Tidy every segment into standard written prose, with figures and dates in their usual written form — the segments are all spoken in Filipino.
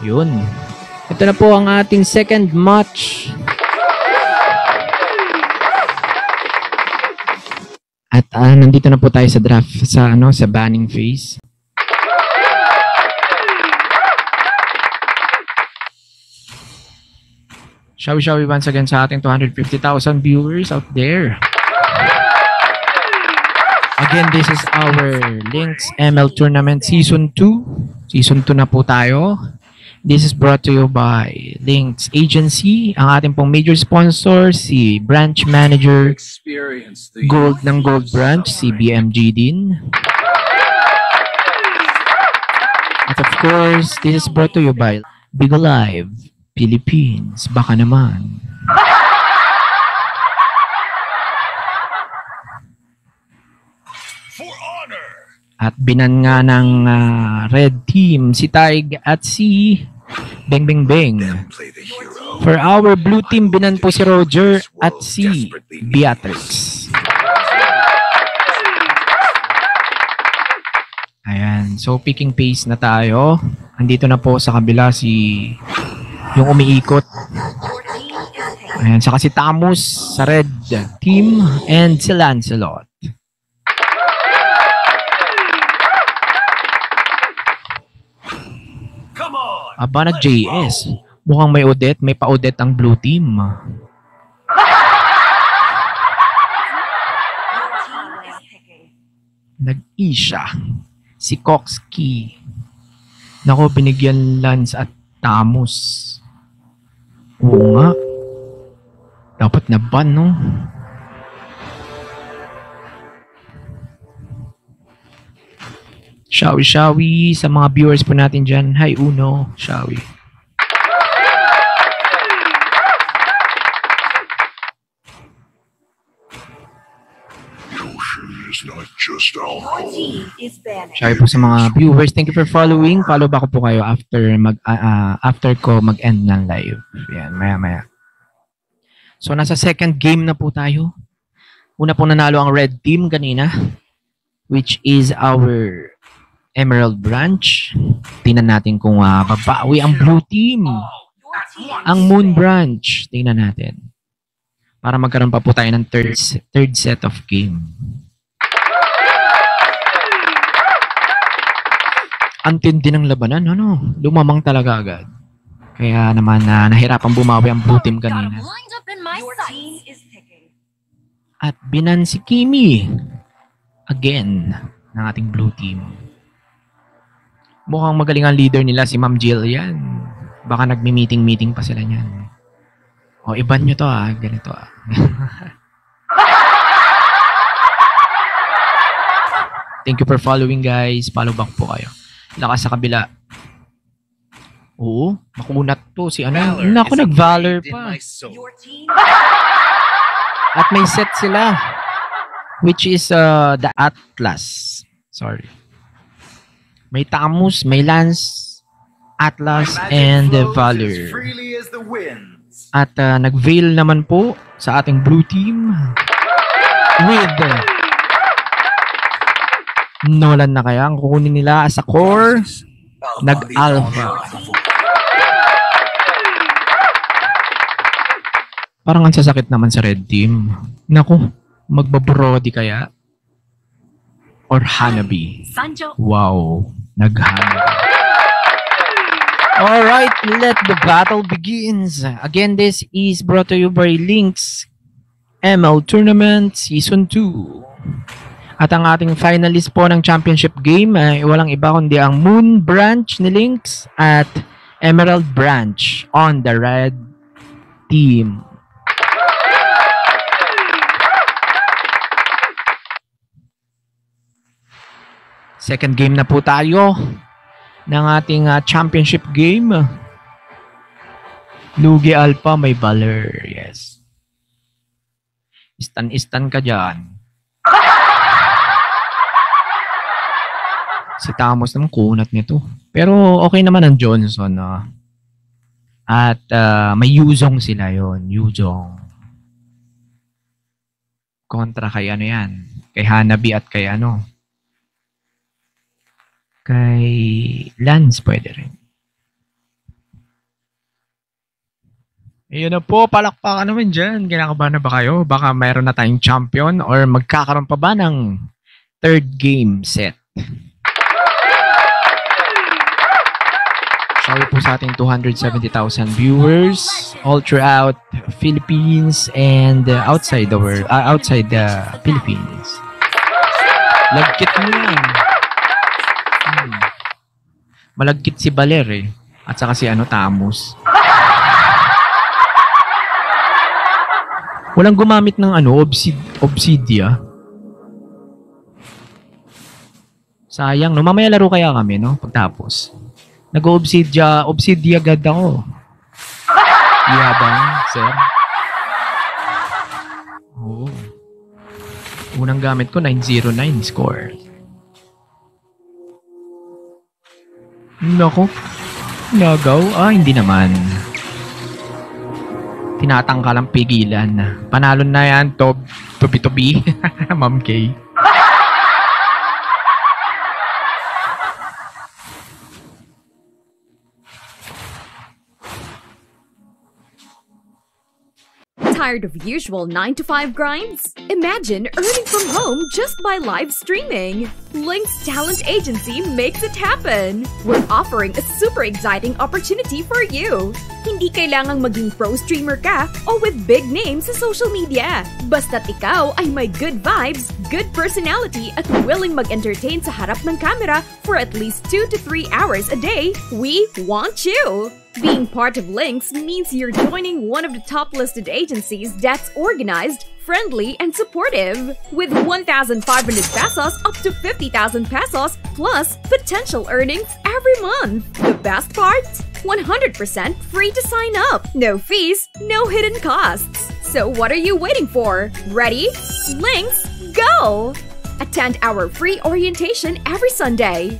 Yun. Ito na po ang ating second match. At nandito na po tayo sa draft sa banning phase. Shall we once again sa ating 250,000 viewers out there. Again, this is our Lynx ML Tournament Season 2. Season 2 na po tayo. This is brought to you by Lynx Agency. Ang ating pong major sponsor, si Branch Manager Gold ng Gold Branch, si BMG din. At of course, this is brought to you by Big Alive Philippines. Baka naman. At binan nga ng red team si Tig at si Beng Beng Beng. For our blue team, binan po si Roger at si Beatrix. Ayan. So, picking pace na tayo. Andito na po sa kabila yung umiikot. Ayan. Saka si Tamus sa red team and si Lancelot. Aba, nag-JS. Mukhang may Odette. May pa-Odette ang blue team. Nag-Isha. Si Coxkey. Nako, binigyan Lance at Tamus. Oo nga. Dapat na ban, no? Shall we sa mga viewers po natin dyan. Hi, Uno. Shall we? Shall we po sa mga viewers. Thank you for following. Follow back po kayo after ko mag-end ng live. Yan, maya. So, nasa second game na po tayo. Una po nanalo ang red team kanina, which is our Emerald Branch. Tingnan natin kung babawi ang blue team. Ang Moon Branch. Tingnan natin. Para magkaroon pa po tayo ng third set of game. Ang tindi ng labanan. Lumamang talaga agad. Kaya naman nahirapan bumawi ang blue team kanina. At binan si Kimi. Again, ng ating blue team. Mukhang magaling ang leader nila, si Ma'am Jill yan. Baka nagmi-meeting pa sila niyan. O, iban nyo to ganito Thank you for following, guys. Follow back po kayo. Lakas sa kabila. Oo, makunat to si Naku, nag-Valor pa. At may set sila. Which is the Atlas. Sorry. May Tamus, may Lance, Atlas, and the Valor. At nag-veil naman po sa ating blue team with Nolan na kaya ang kukunin nila as a core. Nag-alpha. Parang ang sasakit naman sa red team. Naku, magbabrody kaya? Or Hanabi? Wow, nag-Hanabi. Alright, let the battle begins. Again, this is brought to you by Lynx ML Tournament Season 2. At ang ating finalist po ng championship game ay walang iba kundi ang Moon Branch ni Lynx at Emerald Branch on the red team. Second game na po tayo ng ating championship game. Lugi Alpha, may Valor. Yes. Istan ka dyan. Si Tamos naman kunat nito. Pero okay naman ang Johnson. At may Yuzong sila yon, Yuzong. Kontra kay yan. Kay Hanabi at kay kay Lance pwede rin. Ayun na po, palakpakan naman dyan. Kinakabahan na ba kayo? Baka mayroon na tayong champion or magkakaroon pa ba ng third game set? Sorry po sa ating 270,000 viewers all throughout Philippines and outside the world, outside the Philippines. Lagkit mo yan. Malagkit si Baler eh. At saka si Tamus. Walang gumamit ng obsidia. Sayang, no? Mamaya laro kaya kami, no? Pagtapos. Nag-obsidia agad ako. Yabang, sir. Oo. Unang gamit ko, 909 score. Nako. Nagaw? Hindi naman. Tinatangkalang pigilan. Panalo na yan, tubi-tubi. Ma'am Kay. Tired of usual 9-to-5 grinds? Imagine earning from home just by live streaming. Lynx Talent Agency makes it happen. We're offering a super exciting opportunity for you. Hindi kailangang maging pro streamer ka o with big names sa social media. Basta't ikaw ay may good vibes, good personality at willing mag-entertain sa harap ng camera for at least 2 to 3 hours a day, we want you! Being part of Lynx means you're joining one of the top listed agencies that's organized, friendly, and supportive. With 1,500 pesos up to 50,000 pesos plus potential earnings every month. The best part? 100% free to sign up. No fees, no hidden costs. So what are you waiting for? Ready? Lynx, go! Attend our free orientation every Sunday.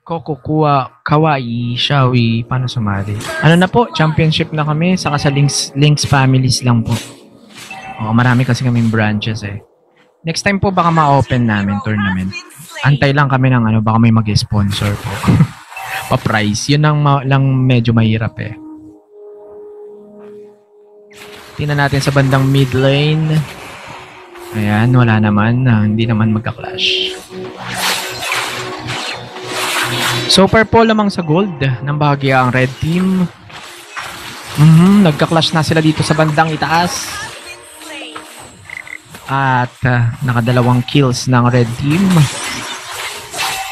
Kokokuwa, Kawaii, Shawi, paano sumali? Ano na po, championship na kami, saka sa Lynx families lang po. Marami kasi kaming branches eh. Next time po baka ma-open namin tournament. Antay lang kami ng baka may mag-sponsor po. Pa-price, yun lang medyo mahirap eh. Tingnan natin sa bandang mid lane. Ayan, wala naman, hindi naman magka-clash. So far po lamang sa gold ng bahagya ang red team. Nagka-clash na sila dito sa bandang itaas. At nakadalawang kills ng red team.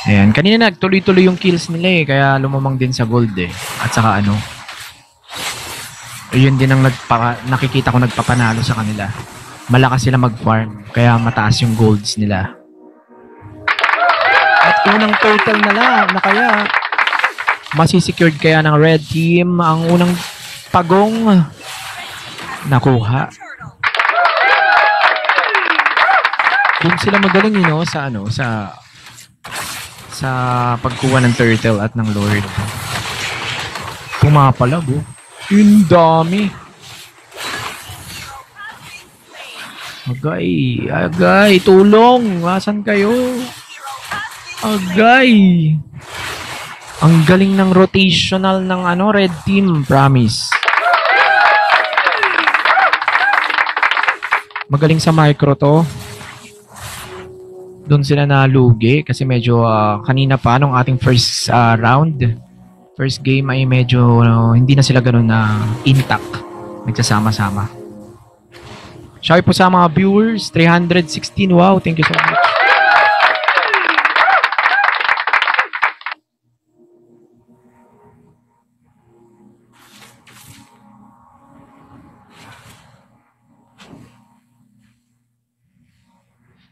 Ayan, kanina nagtuloy-tuloy yung kills nila eh, kaya lumamang din sa gold eh. At saka yun din ang nakikita ko nagpapanalo sa kanila. Malakas sila mag-farm, kaya mataas yung golds nila. At unang turtle na kaya masisecured kaya ng red team ang unang pagong nakuha. Doon sila magaling sa pagkuha ng turtle at ng lord. Pumapalag yung dami. Agay, tulong. Asan kayo? Agay. Ang galing ng rotational ng red team, promise. Magaling sa micro to. Doon sila nalugi kasi medyo kanina pa nung ating first first game ay medyo hindi na sila ganun na intact. Nagsasama-sama. Shout po sa mga viewers, 316. Wow, thank you so much.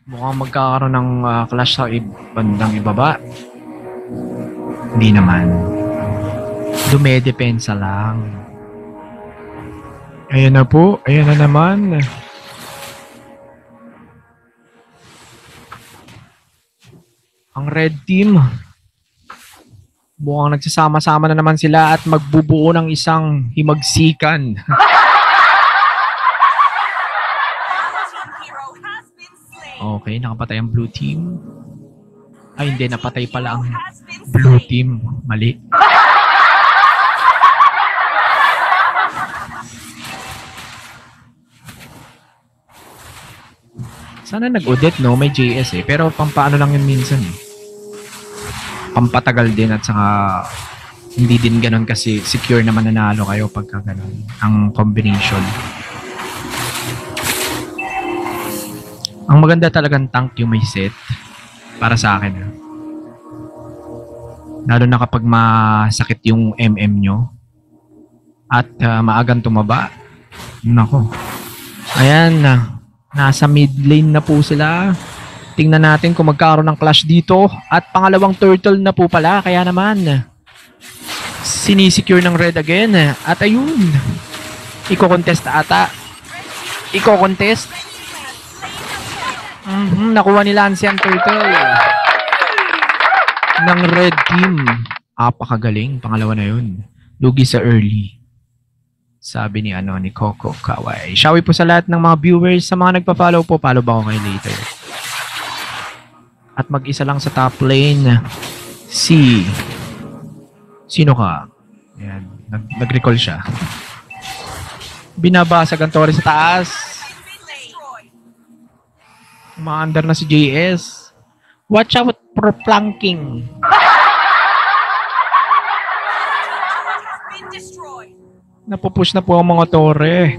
Mukhang magkakaroon ng clash sa bandang ibaba. Hindi naman. Dumedepensa lang. Ayan na po. Ayan na naman. Ang red team. Mukhang nagsasama-sama na naman sila at magbubuo ng isang himagsikan. Okay, nakapatay ang blue team. Ay, hindi. Napatay pala ang blue team. Mali. Sana nag-audit, no? May JS eh. Pero pampaano lang yun minsan eh. Pampatagal din at saka hindi din ganun kasi secure naman nanalo kayo pagka ganun. Ang combination. Ang maganda talagang tank yung may set. Para sa akin. Lalo na kapag masakit yung MM nyo. At maagang tumaba. Nako. Ayan na. Nasa mid lane na po sila. Tingnan natin kung magkaroon ng clash dito. At pangalawang turtle na po pala. Kaya naman, sinisecure ng red again. At ayun. Iko-contest ata. Iko-contest. Nakuha nila ang siyang turtle. Ng red team. Apakagaling. Pangalawa na yun. Lugi sa early. Sabi ni ni Coco Kawai. Shouty po sa lahat ng mga viewers. Sa mga nagpa-follow po, follow ba ako kayo later? At mag-isa lang sa top lane. Sino ka? Ayan. Nag-recall siya. Binabasag ang Torre sa taas. Umaandar na si JS. Watch out for flanking. Napupush na po ang mga Torre.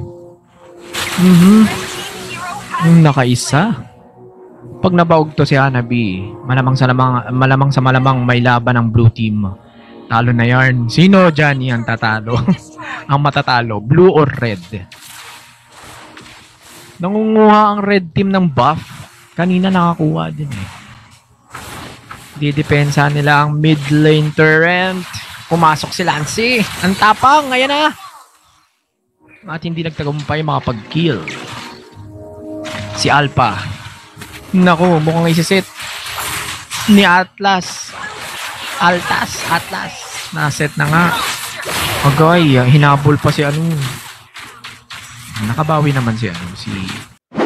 Nakaisa. Pag nabaog to si Hanabi, malamang sa malamang may laban ng blue team. Talo na yarn. Sino dyan ang tatalo? Ang matatalo, blue or red? Nangunguha ang red team ng buff. Kanina nakakuha din eh. Didepensa nila ang mid lane torrent. Pumasok si Lancy. Ang tapang. Ayan na. At hindi nagtagumpay makapag-kill. Si Alpha. Naku, mukhang isisit. Ni Atlas. Atlas. Naset na nga. Agay, hinabol pa si Nakabawi naman si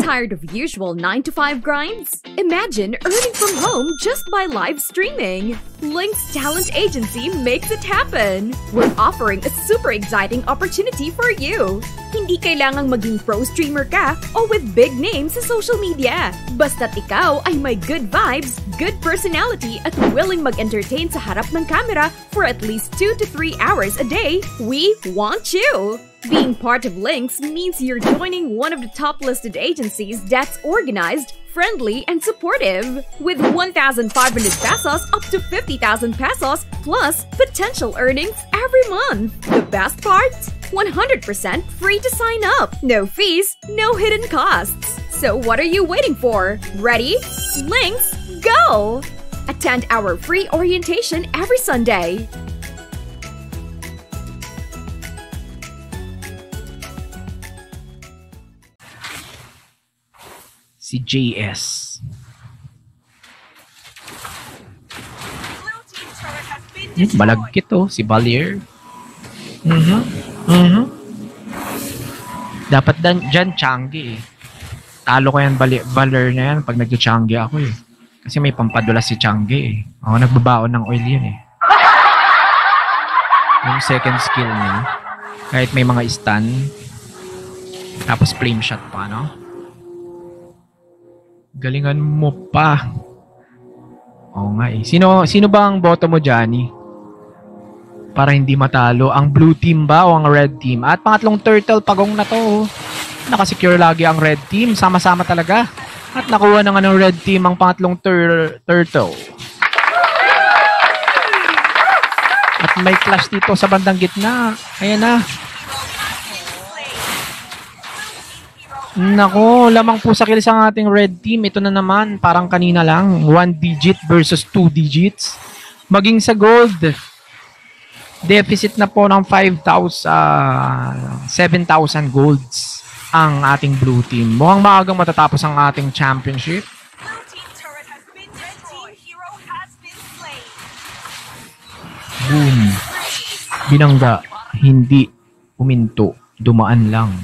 Tired of usual 9-to-5 grinds? Imagine earning from home just by live streaming. Link's Talent Agency makes it happen. We're offering a super exciting opportunity for you. Hindi kailangang maging pro streamer ka o with big names sa social media. Basta't ikaw ay may good vibes, good personality at willing mag-entertain sa harap ng camera for at least 2 to 3 hours a day, we want you! Being part of Links means you're joining one of the top listed agencies that's organized, friendly, and supportive. With 1,500 pesos up to 50,000 pesos plus potential earnings every month. The best part? 100% free to sign up. No fees, no hidden costs. So what are you waiting for? Ready? Links, go! Attend our free orientation every Sunday. Si JS. Malagkit si Valier. Dapat dyan Changi eh. Talo ko yan Valier na yan pag nag-Changi ako eh. Kasi may pampadulas si Changi eh. Nagbabaon ng oil yan eh. Yung second skill niya. Kahit may mga stun. Tapos flame shot pa, no? Galingan mo pa. Oo nga eh. Sino ba ang boto mo, Johnny? Para hindi matalo. Ang blue team ba o ang red team? At pangatlong turtle, pagong na to. Nakasecure lagi ang red team. Sama-sama talaga. At nakuha na nga ng red team ang pangatlong turtle. At may clash dito sa bandang gitna. Ayan na. Nako, lamang po sa kilis ang ating red team. Ito na naman, parang kanina lang. 1 digit versus 2 digits. Maging sa gold, deficit na po ng 7,000 golds ang ating blue team. Mukhang maagang matatapos ang ating championship. Boom. Binangga, hindi uminto, dumaan lang.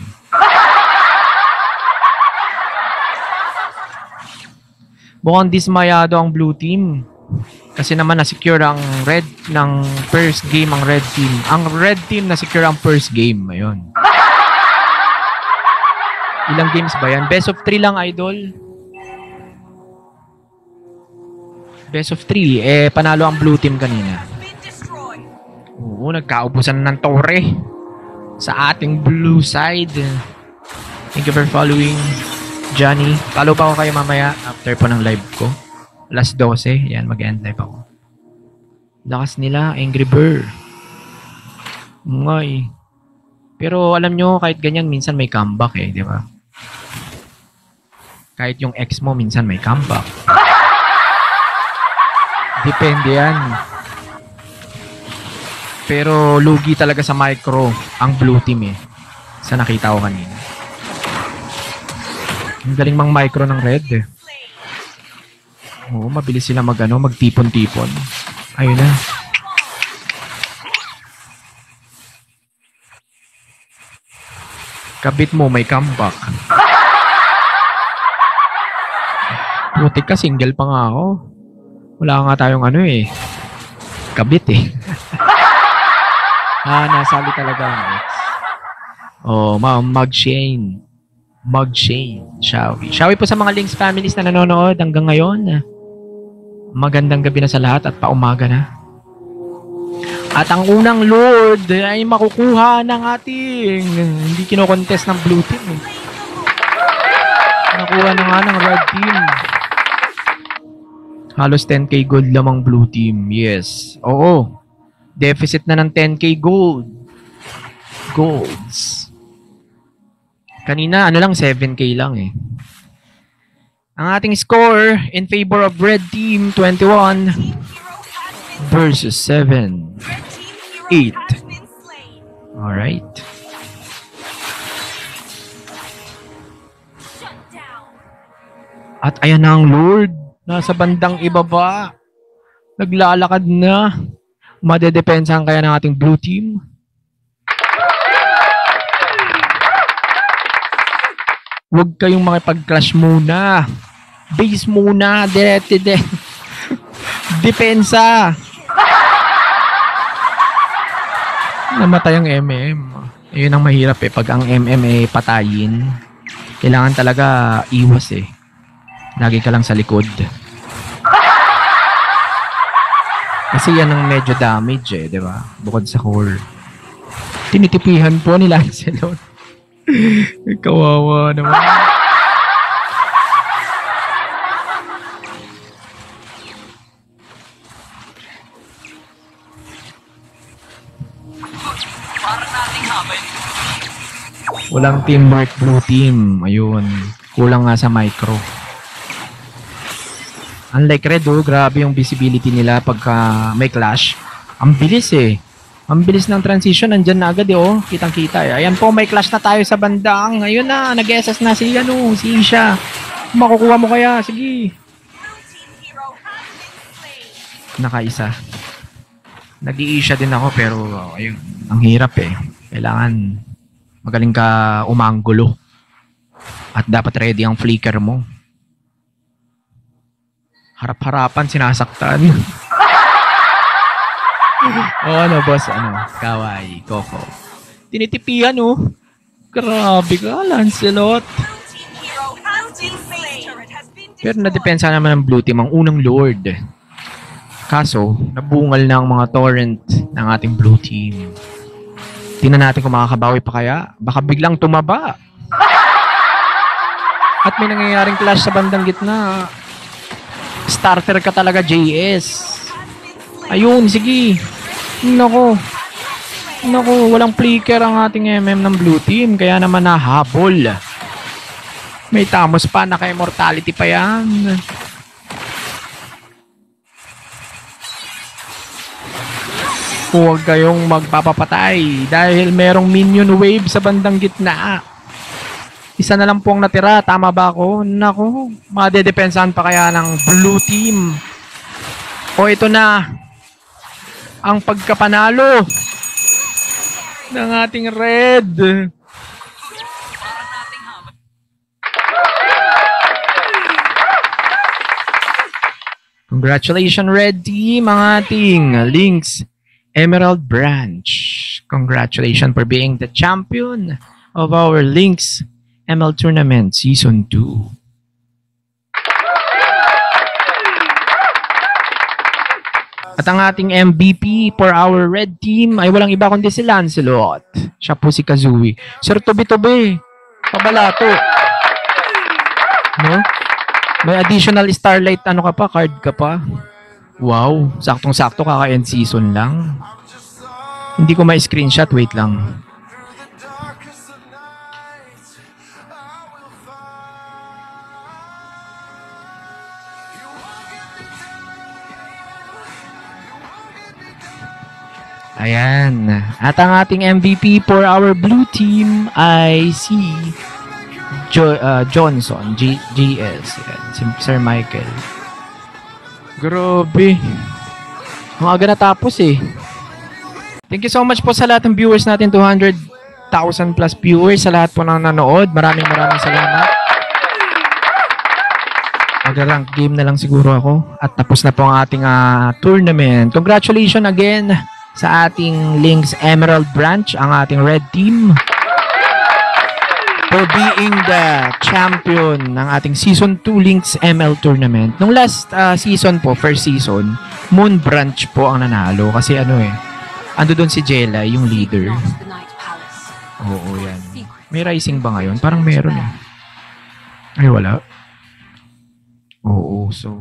Mukhang dismayado ang blue team. Kasi naman na-secure ang red ng first game ang red team. Ang red team na-secure ang first game. Ayun. Ilang games ba yan? Best of 3 lang, idol. Best of 3. Panalo ang blue team kanina. Oo, nagkaubusan ng tore sa ating blue side. Thank you for following, Johnny. Follow pa ako kayo mamaya after po ng live ko. Alas 12. Yan, mag-end live ako. Lakas nila, Angry Bird. Ngay. Pero alam nyo, kahit ganyan, minsan may comeback di ba? Kahit yung ex mo, minsan may comeback. Depende yan. Pero lugi talaga sa micro ang blue team sa nakita ko kanina. Ang galing mang micro ng red Oo, mabilis sila magtipon-tipon. Ayun na. Kabit mo, may comeback. Putik ka, single pa nga ako. Wala nga tayong kabit nasali talaga ang ex. Mug-Shane. Shawi po sa mga Links families na nanonood hanggang ngayon. Magandang gabi na sa lahat at paumaga na. At ang unang Lord ay makukuha ng ating hindi kinokontest ng blue team. Nakuha na nga ng red team. Halos 10k gold lamang blue team. Yes. Oo. Deficit na ng 10k gold. Golds. Kanina, 7k lang Ang ating score in favor of red team, 21 versus 7. 8. Alright. At ayan na ang Lord. Nasa bandang ibaba. Naglalakad na. Madedepensahan kaya ng ating blue team? Huwag kayong makipag-clash muna. Base muna. Depensa. Namatay ang MM. Yun ang mahirap pag ang MM patayin. Kailangan talaga iwas Lagi ka lang sa likod. Kasi yan ang medyo damage di ba? Bukod sa core. Tinitipihan po ni Lancelot. Kawawa naman. Walang teamwork blue team. Ayun. Kulang nga sa micro. Unlike red grabe yung visibility nila pagka may clash. Ang bilis Ang bilis ng transition, nandyan na agad kitang-kita Ayan po, may clash na tayo sa bandang. Ayun na, nag-SS na si Isha. Makukuha mo kaya, sige. Nakaisa. Nag-i-Isha din ako pero ayun, ang hirap Kailangan magaling ka umanggulo. At dapat ready ang flicker mo. Harap-harapan, sinasaktan. Boss, Kawaii, Coco. Tinitipihan, Grabe ka, Lancelot. Pero nadepensa naman ng blue team ang unang Lord. Kaso, nabungal na ang mga torrent ng ating blue team. Tingnan natin kung makakabawi pa kaya. Baka biglang tumaba. At may nangyayaring clash sa bandang gitna. Starter ka talaga, JS. Ayun, sige. Nako, walang flicker ang ating MM ng blue team. Kaya naman nahabol. May tamos pa, naka-immortality pa yan. Huwag kayong magpapapatay dahil merong minion wave sa bandang gitna. Isa na lang po ang natira. Tama ba ako? Naku, madedepensahan pa kaya ng blue team. O ito na ang pagkapanalo ng ating red. Congratulations, Red Team, ang ating Lynx Emerald Branch. Congratulations for being the champion of our Lynx ML Tournament Season 2. At ang ating MVP for our Red Team ay walang iba kundi si Lancelot. Siya po si Kazooie. Sir Tobi-Tobi, pabalato. No? May additional Starlight card ka pa. Wow, saktong-sakto kaka-end season lang. Hindi ko ma-screenshot, wait lang. Ayan. At ang ating MVP for our blue team ay si Johnson, GS. Ayan, si Sir Michael. Grabe. Ang aga natapos eh. Thank you so much po sa lahat ng viewers natin. 200,000 plus viewers sa lahat po ng nanood. Maraming salamat. Mag-rank game na lang siguro ako. At tapos na po ang ating tournament. Congratulations again sa ating Lynx Emerald Branch, ang ating Red Team, for being the champion ng ating Season 2 Lynx ML Tournament. Nung last season po, first season, Moon Branch po ang nanalo. Kasi ando doon si Jella, yung leader. Oo, yan. May rising ba ngayon? Parang meron eh. Ay, wala. Oo, so